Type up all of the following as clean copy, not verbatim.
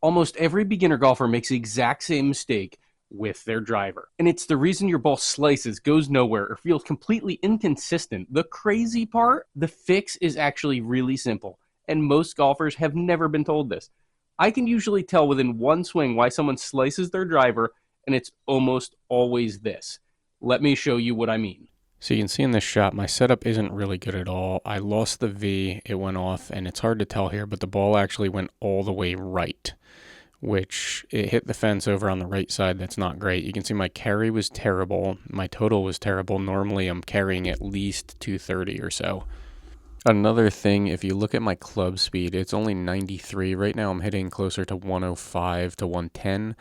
Almost every beginner golfer makes the exact same mistake with their driver. And it's the reason your ball slices, goes nowhere, or feels completely inconsistent. The crazy part, the fix is actually really simple, and most golfers have never been told this. I can usually tell within one swing why someone slices their driver, and it's almost always this. Let me show you what I mean. So you can see in this shot, my setup isn't really good at all. I lost the V, it went off, and it's hard to tell here, but the ball actually went all the way right, which it hit the fence over on the right side. That's not great. You can see my carry was terrible. My total was terrible. Normally I'm carrying at least 230 or so. Another thing, if you look at my club speed, it's only 93. Right now I'm hitting closer to 105 to 110,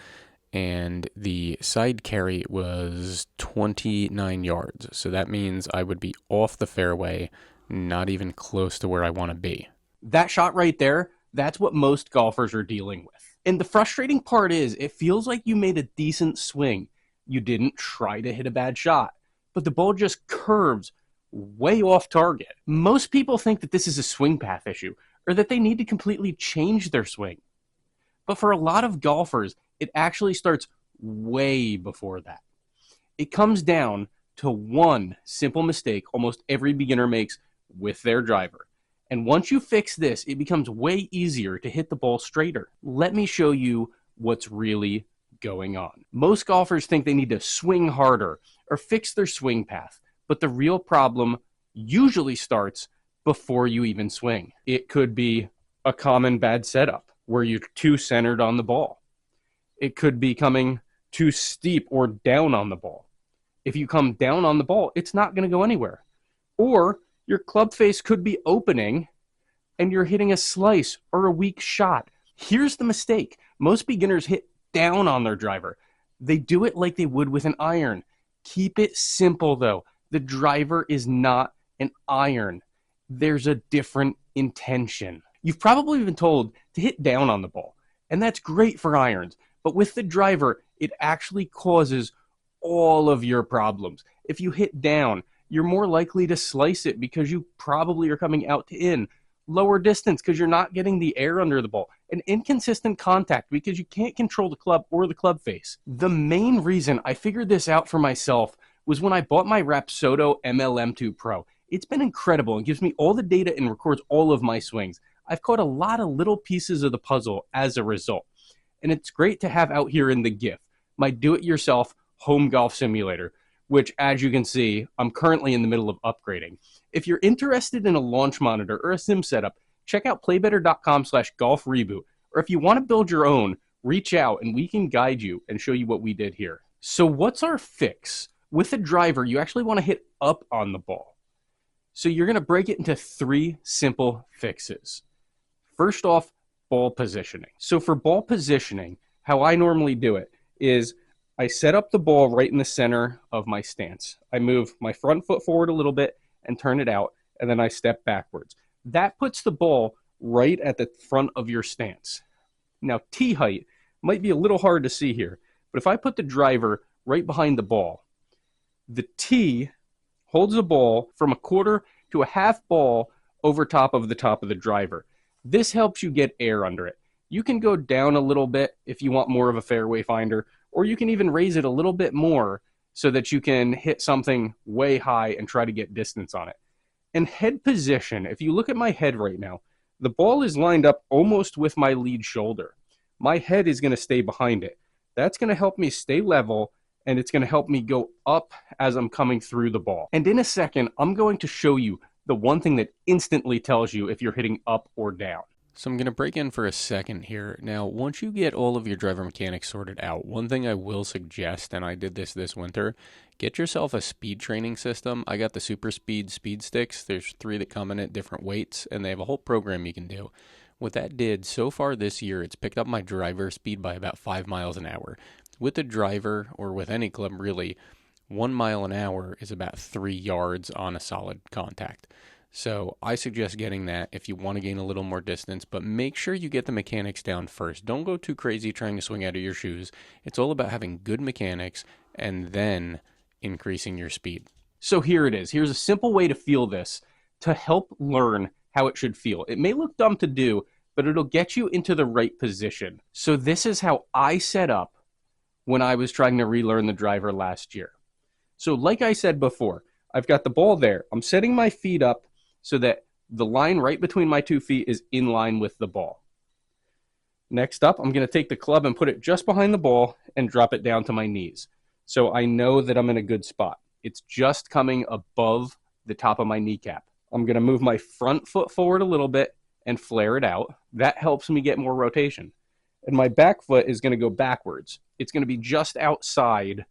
and the side carry was 29 yards. So that means I would be off the fairway, not even close to where I want to be. That shot right there, that's what most golfers are dealing with. And the frustrating part is, it feels like you made a decent swing. You didn't try to hit a bad shot, but the ball just curves way off target. Most people think that this is a swing path issue, or that they need to completely change their swing. But for a lot of golfers, it actually starts way before that. It comes down to one simple mistake almost every beginner makes with their driver. And once you fix this, it becomes way easier to hit the ball straighter. Let me show you what's really going on. Most golfers think they need to swing harder or fix their swing path, but the real problem usually starts before you even swing. It could be a common bad setup where you're too centered on the ball. It could be coming too steep or down on the ball. If you come down on the ball, it's not going to go anywhere. Or your club face could be opening and you're hitting a slice or a weak shot. Here's the mistake. Most beginners hit down on their driver. They do it like they would with an iron. Keep it simple though. The driver is not an iron. There's a different intention. You've probably been told to hit down on the ball, and that's great for irons. But with the driver, it actually causes all of your problems. If you hit down, you're more likely to slice it because you probably are coming out to in. Lower distance because you're not getting the air under the ball. An inconsistent contact because you can't control the club or the club face. The main reason I figured this out for myself was when I bought my Rapsodo MLM2 Pro. It's been incredible and gives me all the data and records all of my swings. I've caught a lot of little pieces of the puzzle as a result. And it's great to have out here in the gift, my do-it-yourself home golf simulator, which, as you can see, I'm currently in the middle of upgrading. If you're interested in a launch monitor or a sim setup, check out playbetter.com/golf reboot. Or if you want to build your own, reach out and we can guide you and show you what we did here. So what's our fix? With a driver, you actually want to hit up on the ball. So you're going to break it into 3 simple fixes. First off, ball positioning. So for ball positioning, how I normally do it is I set up the ball right in the center of my stance. I move my front foot forward a little bit and turn it out, and then I step backwards. That puts the ball right at the front of your stance. Now, tee height might be a little hard to see here, but if I put the driver right behind the ball, the tee holds the ball from a quarter to a half ball over top of the driver. This helps you get air under it. You can go down a little bit if you want more of a fairway finder, or you can even raise it a little bit more so that you can hit something way high and try to get distance on it. And head position, if you look at my head right now, the ball is lined up almost with my lead shoulder. My head is going to stay behind it. That's going to help me stay level, and it's going to help me go up as I'm coming through the ball. And in a second, I'm going to show you the one thing that instantly tells you if you're hitting up or down. So I'm going to break in for a second here. Now, once you get all of your driver mechanics sorted out, one thing I will suggest, and I did this winter, get yourself a speed training system. I got the Super Speed sticks. There's 3 that come in at different weights, and they have a whole program you can do. What that did so far this year, it's picked up my driver speed by about 5 miles an hour. With the driver, or with any club really, 1 mile an hour is about 3 yards on a solid contact. So I suggest getting that if you want to gain a little more distance, but make sure you get the mechanics down first. Don't go too crazy trying to swing out of your shoes. It's all about having good mechanics and then increasing your speed. So here it is. Here's a simple way to feel this to help learn how it should feel. It may look dumb to do, but it'll get you into the right position. So this is how I set up when I was trying to relearn the driver last year. So like I said before, I've got the ball there. I'm setting my feet up so that the line right between my 2 feet is in line with the ball. Next up, I'm going to take the club and put it just behind the ball and drop it down to my knees. So I know that I'm in a good spot. It's just coming above the top of my kneecap. I'm going to move my front foot forward a little bit and flare it out. That helps me get more rotation. And my back foot is going to go backwards. It's going to be just outside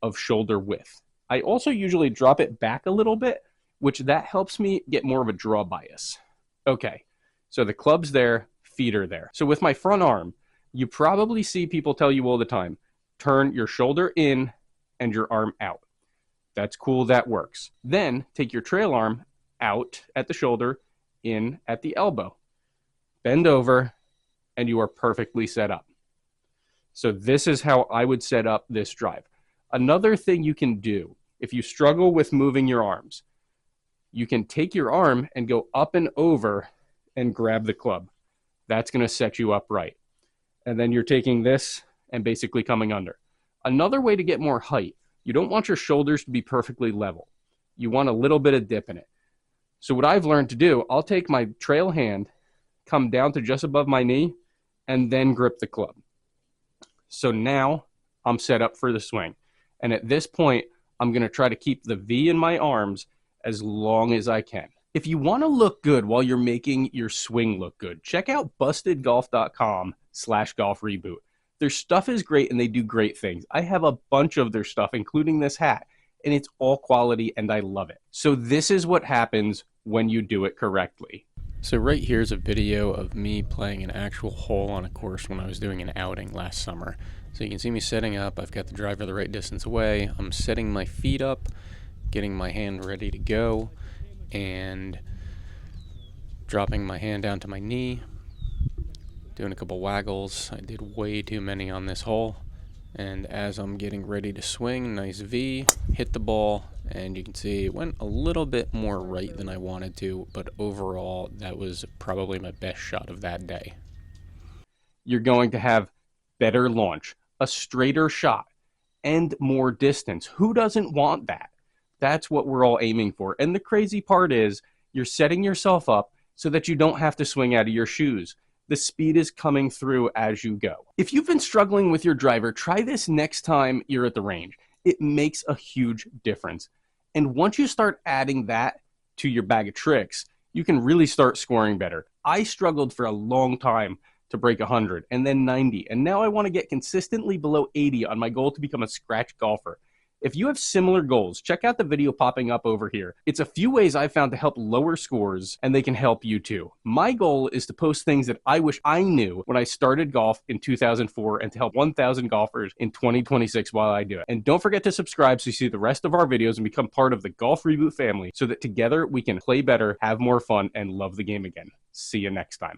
of shoulder width. I also usually drop it back a little bit, which that helps me get more of a draw bias. Okay, so the club's there, feet are there. So with my front arm, you probably see people tell you all the time, turn your shoulder in and your arm out. That's cool, that works. Then take your trail arm out at the shoulder, in at the elbow. Bend over, and you are perfectly set up. So this is how I would set up this drive. Another thing you can do, if you struggle with moving your arms, you can take your arm and go up and over and grab the club. That's going to set you up right. And then you're taking this and basically coming under. Another way to get more height, you don't want your shoulders to be perfectly level. You want a little bit of dip in it. So what I've learned to do, I'll take my trail hand, come down to just above my knee, and then grip the club. So now I'm set up for the swing. And at this point, I'm going to try to keep the V in my arms as long as I can. If you want to look good while you're making your swing look good, check out bustedgolf.com/golf-reboot. Their stuff is great and they do great things. I have a bunch of their stuff, including this hat, and it's all quality and I love it. So this is what happens when you do it correctly. So right here is a video of me playing an actual hole on a course when I was doing an outing last summer. So you can see me setting up. I've got the driver the right distance away. I'm setting my feet up, getting my hand ready to go, and dropping my hand down to my knee, doing a couple waggles. I did way too many on this hole. And as I'm getting ready to swing, nice V, hit the ball, and you can see it went a little bit more right than I wanted to, but overall, that was probably my best shot of that day. You're going to have better launch, a straighter shot, and more distance. Who doesn't want that? That's what we're all aiming for. And the crazy part is, you're setting yourself up so that you don't have to swing out of your shoes. The speed is coming through as you go. If you've been struggling with your driver, try this next time you're at the range. It makes a huge difference. And once you start adding that to your bag of tricks, you can really start scoring better. I struggled for a long time to break 100 and then 90, and now I want to get consistently below 80 on my goal to become a scratch golfer. If you have similar goals, check out the video popping up over here. It's a few ways I've found to help lower scores, and they can help you too. My goal is to post things that I wish I knew when I started golf in 2004 and to help 1,000 golfers in 2026 while I do it. And don't forget to subscribe so you see the rest of our videos and become part of the Golf Reboot family so that together we can play better, have more fun, and love the game again. See you next time.